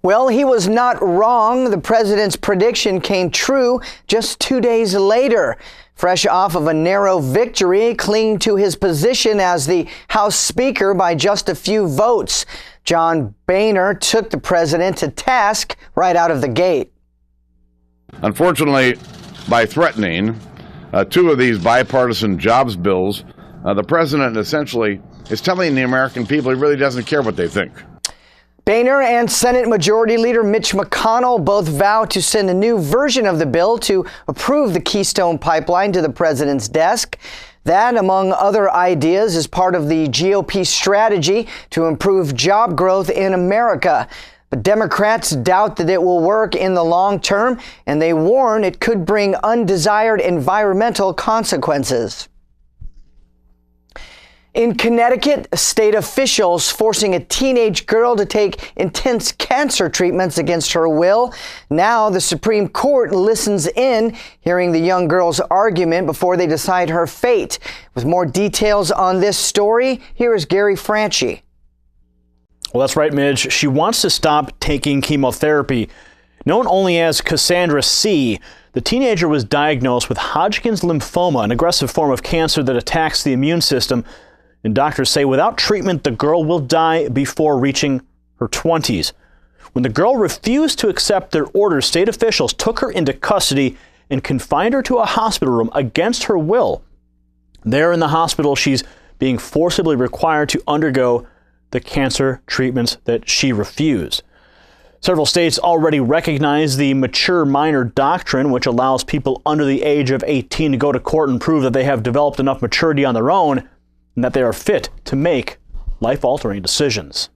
Well, he was not wrong. The president's prediction came true just 2 days later. Fresh off of a narrow victory, clinging to his position as the House Speaker by just a few votes, John Boehner took the president to task right out of the gate. Unfortunately, by threatening two of these bipartisan jobs bills, the president essentially is telling the American people he really doesn't care what they think. Boehner and Senate Majority Leader Mitch McConnell both vow to send a new version of the bill to approve the Keystone Pipeline to the president's desk. That, among other ideas, is part of the GOP strategy to improve job growth in America. But Democrats doubt that it will work in the long term, and they warn it could bring undesired environmental consequences. In Connecticut, state officials forcing a teenage girl to take intense cancer treatments against her will. Now the Supreme Court listens in, hearing the young girl's argument before they decide her fate. With more details on this story, here is Gary Franchi. Well, that's right, Midge. She wants to stop taking chemotherapy. Known only as Cassandra C., the teenager was diagnosed with Hodgkin's lymphoma, an aggressive form of cancer that attacks the immune system. And doctors say without treatment, the girl will die before reaching her 20s. When the girl refused to accept their orders, state officials took her into custody and confined her to a hospital room against her will. There in the hospital, she's being forcibly required to undergo the cancer treatments that she refused. Several states already recognize the mature minor doctrine, which allows people under the age of 18 to go to court and prove that they have developed enough maturity on their own and that they are fit to make life-altering decisions.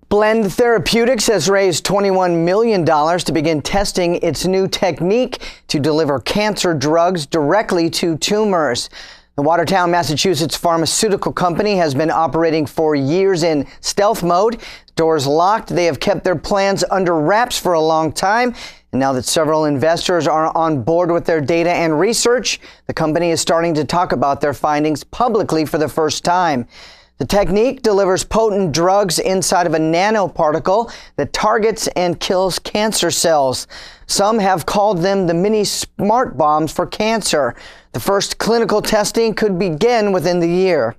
Blend Therapeutics has raised $21 million to begin testing its new technique to deliver cancer drugs directly to tumors. The Watertown, Massachusetts pharmaceutical company has been operating for years in stealth mode. Doors locked, they have kept their plans under wraps for a long time. And now that several investors are on board with their data and research, the company is starting to talk about their findings publicly for the first time. The technique delivers potent drugs inside of a nanoparticle that targets and kills cancer cells. Some have called them the mini smart bombs for cancer. The first clinical testing could begin within the year.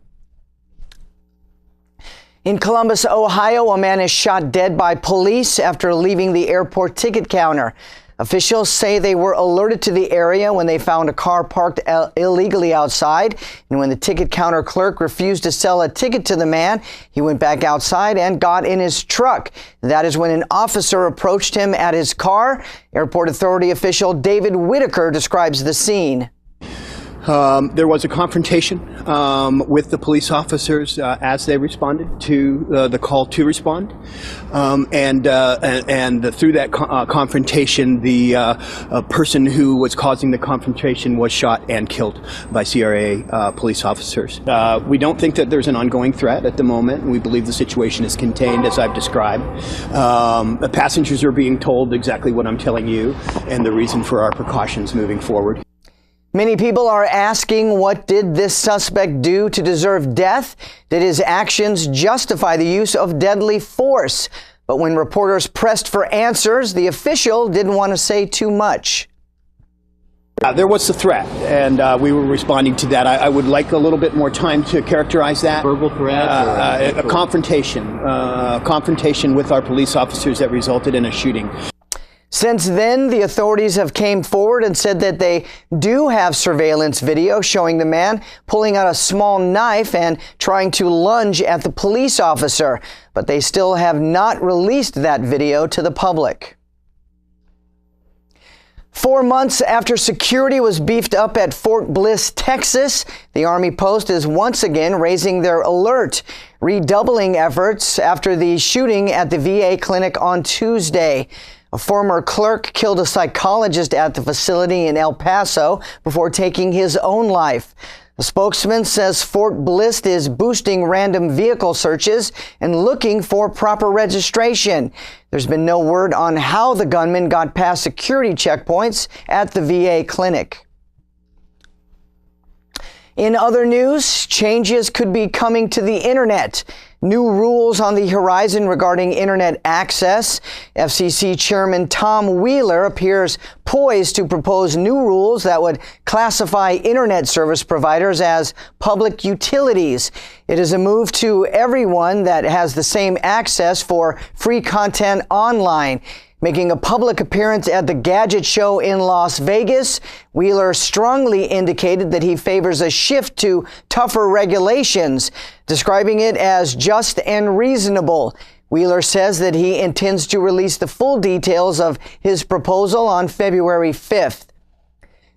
In Columbus, Ohio, a man is shot dead by police after leaving the airport ticket counter. Officials say they were alerted to the area when they found a car parked illegally outside. And when the ticket counter clerk refused to sell a ticket to the man, he went back outside and got in his truck. That is when an officer approached him at his car. Airport Authority official David Whitaker describes the scene. There was a confrontation with the police officers as they responded to the call to respond, and through that confrontation, the person who was causing the confrontation was shot and killed by CRA police officers. We don't think that there's an ongoing threat at the moment. We believe the situation is contained, as I've described. The passengers are being told exactly what I'm telling you and the reason for our precautions moving forward. Many people are asking, what did this suspect do to deserve death? Did his actions justify the use of deadly force? But when reporters pressed for answers, the official didn't want to say too much. There was a threat, and we were responding to that. I would like a little bit more time to characterize that. Verbal threat? A confrontation with our police officers that resulted in a shooting. Since then, the authorities have came forward and said that they do have surveillance video showing the man pulling out a small knife and trying to lunge at the police officer, but they still have not released that video to the public. 4 months after security was beefed up at Fort Bliss, Texas, the Army post is once again raising their alert, redoubling efforts after the shooting at the VA clinic on Tuesday. A former clerk killed a psychologist at the facility in El Paso before taking his own life. The spokesman says Fort Bliss is boosting random vehicle searches and looking for proper registration. There's been no word on how the gunman got past security checkpoints at the VA clinic. In other news, changes could be coming to the internet. New rules on the horizon regarding internet access. FCC Chairman Tom Wheeler appears poised to propose new rules that would classify internet service providers as public utilities. It is a move to everyone that has the same access for free content online. Making a public appearance at the Gadget Show in Las Vegas, Wheeler strongly indicated that he favors a shift to tougher regulations, describing it as just and reasonable. Wheeler says that he intends to release the full details of his proposal on February 5th.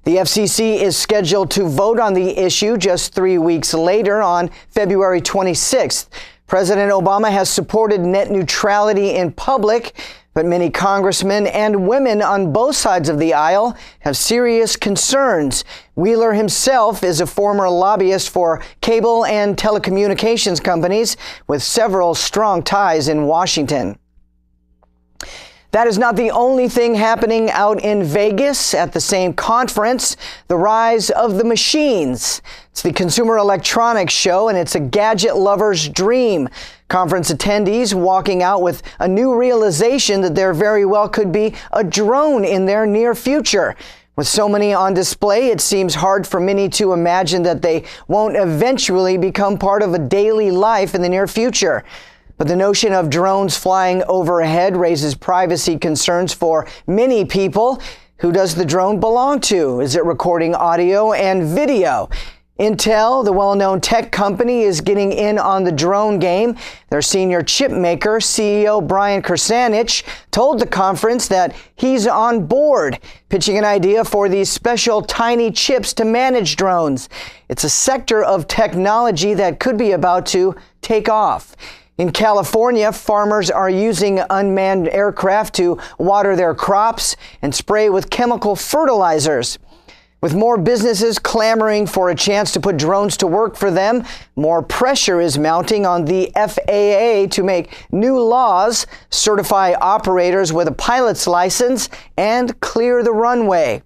The FCC is scheduled to vote on the issue just 3 weeks later on February 26th. President Obama has supported net neutrality in public, but many congressmen and women on both sides of the aisle have serious concerns. Wheeler himself is a former lobbyist for cable and telecommunications companies with several strong ties in Washington. That is not the only thing happening out in Vegas at the same conference, the rise of the machines. It's the Consumer Electronics Show, and it's a gadget lover's dream. Conference attendees walking out with a new realization that there very well could be a drone in their near future. With so many on display, it seems hard for many to imagine that they won't eventually become part of a daily life in the near future. But the notion of drones flying overhead raises privacy concerns for many people. Who does the drone belong to? Is it recording audio and video? Intel, the well-known tech company, is getting in on the drone game. Their senior chip maker, CEO Brian Kersanich, told the conference that he's on board, pitching an idea for these special tiny chips to manage drones. It's a sector of technology that could be about to take off. In California, farmers are using unmanned aircraft to water their crops and spray with chemical fertilizers. With more businesses clamoring for a chance to put drones to work for them, more pressure is mounting on the FAA to make new laws, certify operators with a pilot's license, and clear the runway.